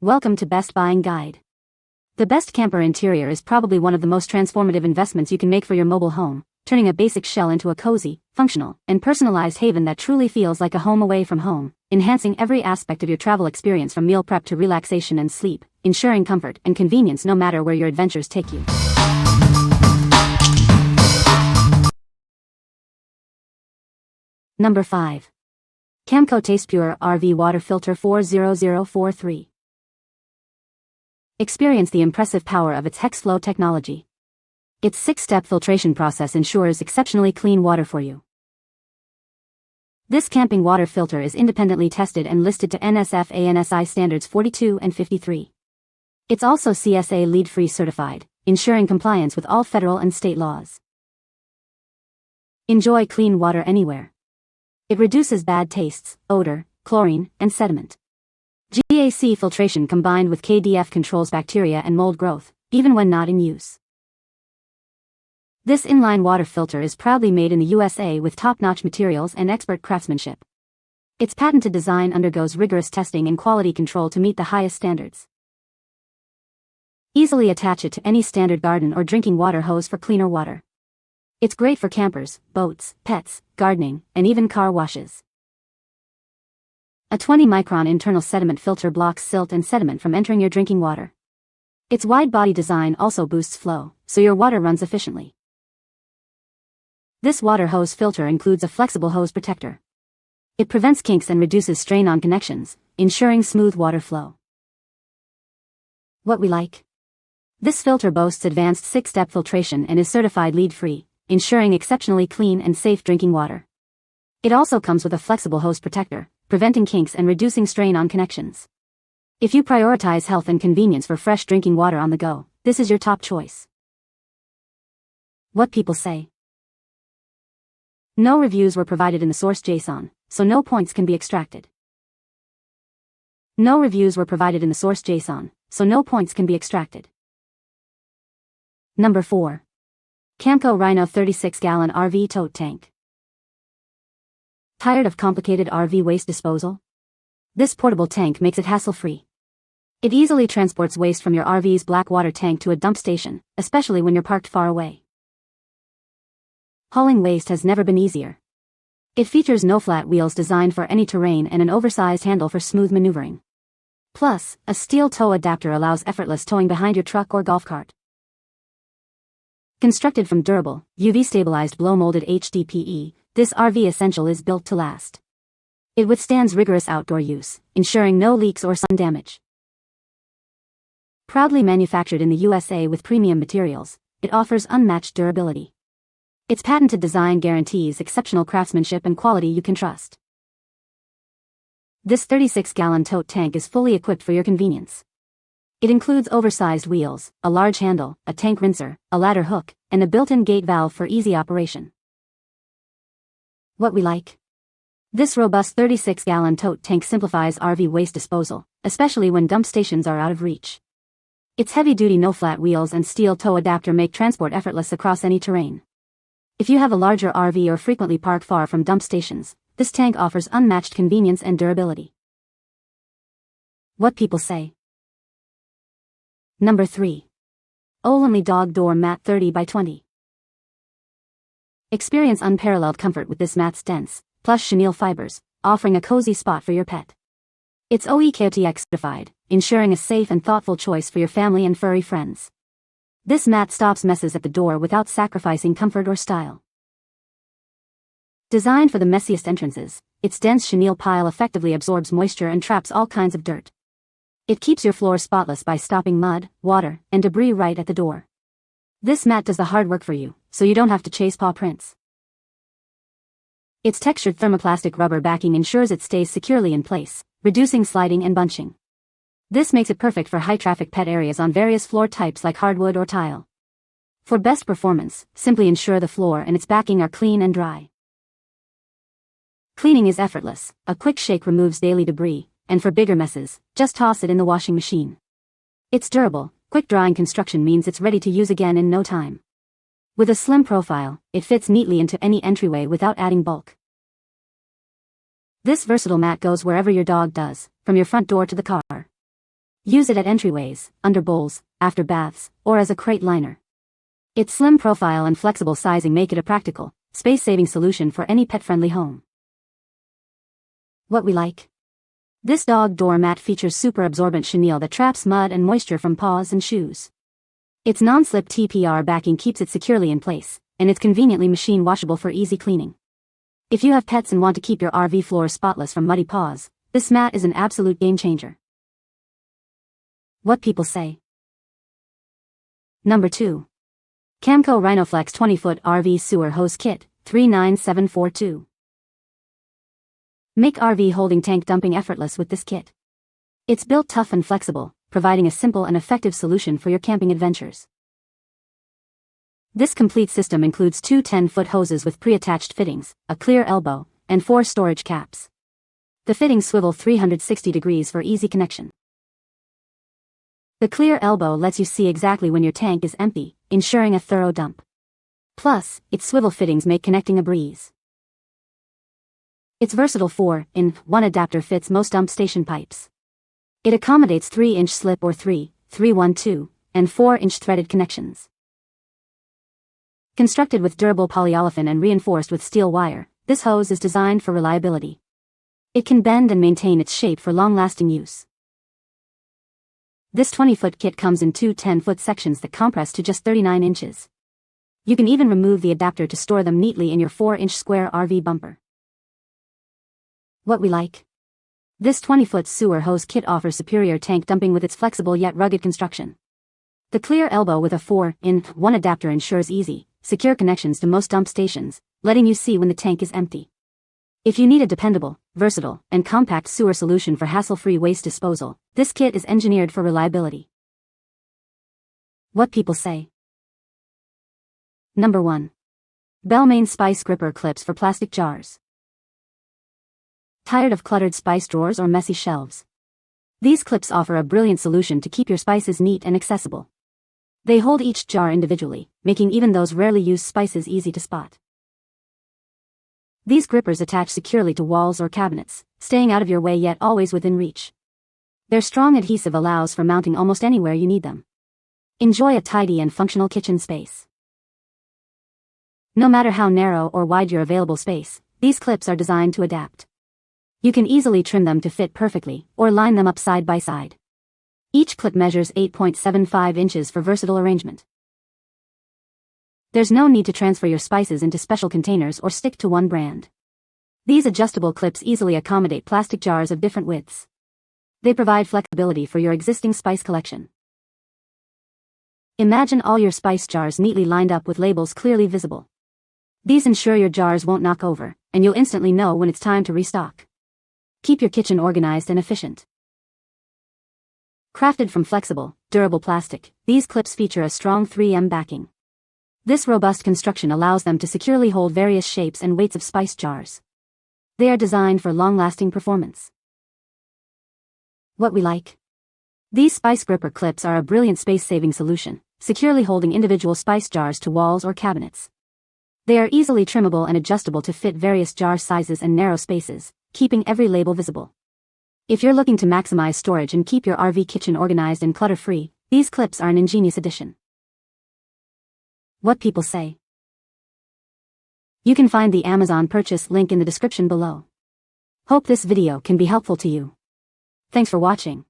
Welcome to Best Buying Guide. The best camper interior is probably one of the most transformative investments you can make for your mobile home, turning a basic shell into a cozy, functional, and personalized haven that truly feels like a home away from home, enhancing every aspect of your travel experience from meal prep to relaxation and sleep, ensuring comfort and convenience no matter where your adventures take you. Number 5. Camco Tastepure RV Water Filter 40043. Experience the impressive power of its hex flow technology. Its 6-step filtration process ensures exceptionally clean water for you. This camping water filter is independently tested and listed to NSF/ANSI standards 42 and 53. It's also CSA lead-free certified, ensuring compliance with all federal and state laws. Enjoy clean water anywhere. It reduces bad tastes, odor, chlorine, and sediment. GAC filtration combined with KDF controls bacteria and mold growth, even when not in use. This inline water filter is proudly made in the USA with top-notch materials and expert craftsmanship. Its patented design undergoes rigorous testing and quality control to meet the highest standards. Easily attach it to any standard garden or drinking water hose for cleaner water. It's great for campers, boats, pets, gardening, and even car washes. A 20-micron internal sediment filter blocks silt and sediment from entering your drinking water. Its wide-body design also boosts flow, so your water runs efficiently. This water hose filter includes a flexible hose protector. It prevents kinks and reduces strain on connections, ensuring smooth water flow. What we like? This filter boasts advanced 6-step filtration and is certified lead-free, ensuring exceptionally clean and safe drinking water. It also comes with a flexible hose protector, preventing kinks and reducing strain on connections. If you prioritize health and convenience for fresh drinking water on the go, this is your top choice. What people say. No reviews were provided in the source JSON, so no points can be extracted. No reviews were provided in the source JSON, so no points can be extracted. Number 4. Camco Rhino 36-gallon RV Tote Tank. Tired of complicated RV waste disposal? This portable tank makes it hassle-free. It easily transports waste from your RV's black water tank to a dump station, especially when you're parked far away. Hauling waste has never been easier. It features no flat wheels designed for any terrain and an oversized handle for smooth maneuvering. Plus, a steel tow adapter allows effortless towing behind your truck or golf cart. Constructed from durable, UV-stabilized blow-molded HDPE, this RV essential is built to last. It withstands rigorous outdoor use, ensuring no leaks or sun damage. Proudly manufactured in the USA with premium materials, it offers unmatched durability. Its patented design guarantees exceptional craftsmanship and quality you can trust. This 36-gallon tote tank is fully equipped for your convenience. It includes oversized wheels, a large handle, a tank rinser, a ladder hook, and a built-in gate valve for easy operation. What we like? This robust 36-gallon tote tank simplifies RV waste disposal, especially when dump stations are out of reach. Its heavy-duty no-flat wheels and steel tow adapter make transport effortless across any terrain. If you have a larger RV or frequently park far from dump stations, this tank offers unmatched convenience and durability. What people say. Number 3. OLANLY Dog Door Mat 30 by 20. Experience unparalleled comfort with this mat's dense, plush chenille fibers, offering a cozy spot for your pet. It's OEKOTX certified, ensuring a safe and thoughtful choice for your family and furry friends. This mat stops messes at the door without sacrificing comfort or style. Designed for the messiest entrances, its dense chenille pile effectively absorbs moisture and traps all kinds of dirt. It keeps your floor spotless by stopping mud, water, and debris right at the door. This mat does the hard work for you, so you don't have to chase paw prints. Its textured thermoplastic rubber backing ensures it stays securely in place, reducing sliding and bunching. This makes it perfect for high-traffic pet areas on various floor types like hardwood or tile. For best performance, simply ensure the floor and its backing are clean and dry. Cleaning is effortless, a quick shake removes daily debris, and for bigger messes, just toss it in the washing machine. It's durable, quick-drying construction means it's ready to use again in no time. With a slim profile, it fits neatly into any entryway without adding bulk. This versatile mat goes wherever your dog does, from your front door to the car. Use it at entryways, under bowls, after baths, or as a crate liner. Its slim profile and flexible sizing make it a practical, space-saving solution for any pet-friendly home. What we like. This dog door mat features super absorbent chenille that traps mud and moisture from paws and shoes. Its non-slip TPR backing keeps it securely in place, and it's conveniently machine washable for easy cleaning. If you have pets and want to keep your RV floors spotless from muddy paws, this mat is an absolute game changer. What people say. Number 2. Camco RhinoFLEX 20-foot RV Sewer Hose Kit, 39742. Make RV holding tank dumping effortless with this kit. It's built tough and flexible, providing a simple and effective solution for your camping adventures. This complete system includes 2 10-foot hoses with pre-attached fittings, a clear elbow, and 4 storage caps. The fittings swivel 360 degrees for easy connection. The clear elbow lets you see exactly when your tank is empty, ensuring a thorough dump. Plus, its swivel fittings make connecting a breeze. Its versatile 4-in-1 adapter fits most dump station pipes. It accommodates 3-inch slip or 3-1-2, and 4-inch threaded connections. Constructed with durable polyolefin and reinforced with steel wire, this hose is designed for reliability. It can bend and maintain its shape for long-lasting use. This 20-foot kit comes in 2 10-foot sections that compress to just 39 inches. You can even remove the adapter to store them neatly in your 4-inch square RV bumper. What we like. This 20-foot sewer hose kit offers superior tank dumping with its flexible yet rugged construction. The clear elbow with a 4-in-1 adapter ensures easy, secure connections to most dump stations, letting you see when the tank is empty. If you need a dependable, versatile, and compact sewer solution for hassle-free waste disposal, this kit is engineered for reliability. What people say. Number 1. Bellemain Spice Gripper Clips for Plastic Jars. Tired of cluttered spice drawers or messy shelves? These clips offer a brilliant solution to keep your spices neat and accessible. They hold each jar individually, making even those rarely used spices easy to spot. These grippers attach securely to walls or cabinets, staying out of your way yet always within reach. Their strong adhesive allows for mounting almost anywhere you need them. Enjoy a tidy and functional kitchen space. No matter how narrow or wide your available space, these clips are designed to adapt. You can easily trim them to fit perfectly, or line them up side by side. Each clip measures 8.75 inches for versatile arrangement. There's no need to transfer your spices into special containers or stick to one brand. These adjustable clips easily accommodate plastic jars of different widths. They provide flexibility for your existing spice collection. Imagine all your spice jars neatly lined up with labels clearly visible. These ensure your jars won't knock over, and you'll instantly know when it's time to restock. Keep your kitchen organized and efficient. Crafted from flexible, durable plastic, these clips feature a strong 3M backing. This robust construction allows them to securely hold various shapes and weights of spice jars. They are designed for long-lasting performance. What we like. These spice gripper clips are a brilliant space-saving solution, securely holding individual spice jars to walls or cabinets. They are easily trimmable and adjustable to fit various jar sizes and narrow spaces, keeping every label visible. If you're looking to maximize storage and keep your RV kitchen organized and clutter-free, these clips are an ingenious addition. What people say. You can find the Amazon purchase link in the description below. Hope this video can be helpful to you. Thanks for watching.